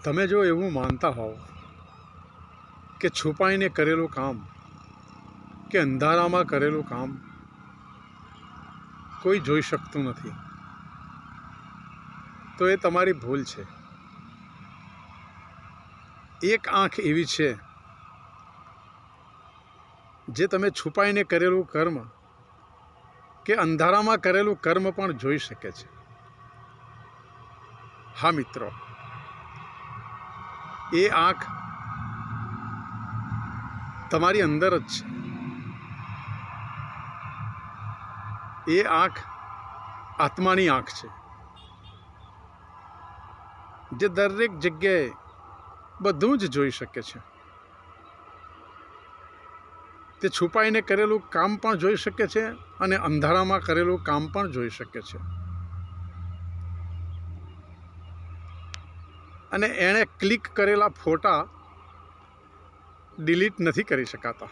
તમે જો એવું માનતા હોવ કે છુપાઈને કરેલું કામ કે અંધારામાં કરેલું કામ કોઈ જોઈ શકતું નથી, તો એ તમારી ભૂલ છે. એક આંખ એવી છે જે તમે છુપાઈને કરેલું કર્મ કે અંધારામાં કરેલું કર્મ પણ જોઈ શકે છે. હા મિત્રો, એ આંખ તમારી અંદર જ છે. એ આંખ આત્માની આંખ છે, જે દરેક જગ્યાએ બધું જ જોઈ શકે છે. તે છુપાઈને કરેલું કામ પણ જોઈ શકે છે અને અંધારામાં કરેલું કામ પણ જોઈ શકે છે. અને એણે ક્લિક કરેલા ફોટા ડિલીટ નથી કરી શકાતા.